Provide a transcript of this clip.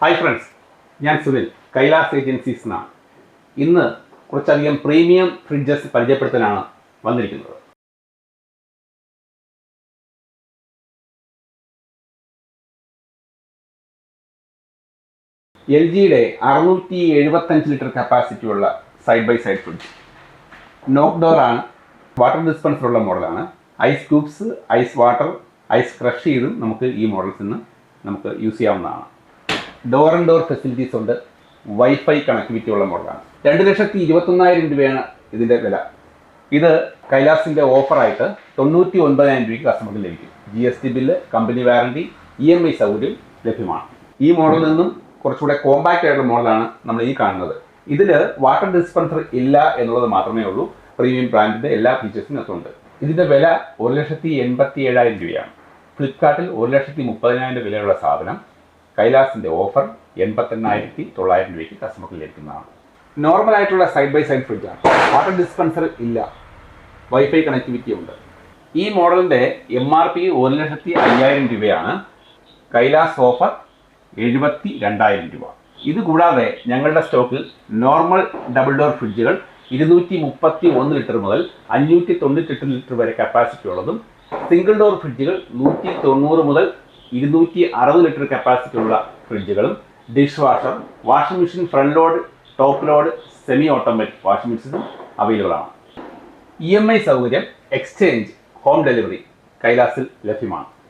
Hi friends, ഞാൻ Sunil, Kailas agencies എന്നാണ്. ഇന്ന് കുറച്ചധികം പ്രീമിയം ഫ്രിഡ്ജസ് പരിചയപ്പെടുത്താനാണ് വന്നിരിക്കുന്നത്. എൽ ജിയുടെ 675 ലിറ്റർ കപ്പാസിറ്റി ഉള്ള side by side fridge. Knock door ആണ്, വാട്ടർ ഡിസ്പെൻസർ ഉള്ള മോഡലാണ്. Ice cubes, ice water, ice crush ചെയ്തും നമുക്ക് ഈ മോഡൽസിൽ നിന്ന് നമുക്ക് യൂസ് ചെയ്യാവുന്നതാണ്. ഡോർ ആൻഡ് ഡോർ ഫെസിലിറ്റീസ് ഉണ്ട്. വൈഫൈ കണക്ടിവിറ്റി ഉള്ള മോഡലാണ്. 2,21,000 രൂപയാണ് ഇതിൻ്റെ വില. ഇത് കൈലാസിൻ്റെ ഓഫറായിട്ട് 99,000 രൂപയ്ക്ക് കസ്റ്റമർക്ക് ലഭിക്കും. GST bill, company warranty, EMI സൗകര്യം ലഭ്യമാണ്. ഈ മോഡലിൽ നിന്നും കുറച്ചുകൂടെ കോമ്പാക്റ്റ് ആയിട്ടുള്ള മോഡലാണ് നമ്മൾ ഈ കാണുന്നത്. ഇതിൽ വാട്ടർ ഡിസ്പെൻസർ ഇല്ല എന്നുള്ളത് മാത്രമേ ഉള്ളൂ. പ്രീമിയം ബ്രാൻഡിൻ്റെ എല്ലാ ഫീച്ചേഴ്സും അതുണ്ട്. ഇതിൻ്റെ വില 1,87,000 രൂപയാണ്. ഫ്ലിപ്കാർട്ടിൽ 1,30,000 വിലയുള്ള സാധനം കൈലാസിൻ്റെ ഓഫർ 88,900 രൂപയ്ക്ക് കസ്റ്റമർക്ക് ലഭിക്കുന്നതാണ്. നോർമൽ ആയിട്ടുള്ള സൈഡ് ബൈ സൈഡ് ഫ്രിഡ്ജാണ്. വാട്ടർ ഡിസ്പെൻസർ ഇല്ല, വൈഫൈ കണക്ടിവിറ്റി ഉണ്ട്. ഈ മോഡലിൻ്റെ MRP 1,05,000 രൂപയാണ്. കൈലാസ് ഓഫർ 72,000 രൂപ. ഇത് കൂടാതെ ഞങ്ങളുടെ സ്റ്റോക്കിൽ നോർമൽ ഡബിൾ ഡോർ ഫ്രിഡ്ജുകൾ 231 ലിറ്റർ മുതൽ 598 ലിറ്റർ വരെ കപ്പാസിറ്റി ഉള്ളതും, സിംഗിൾ ഡോർ ഫ്രിഡ്ജുകൾ 190 മുതൽ 260 ലിറ്റർ കപ്പാസിറ്റി ഉള്ള ഫ്രിഡ്ജുകളും, dish washer, washing machine front load, top load, semi automatic washing മെഷീനും അവൈലബിൾ ആണ്. EMI സൗകര്യം, എക്സ്ചേഞ്ച്, ഹോം ഡെലിവറി കൈലാസിൽ ലഭ്യമാണ്.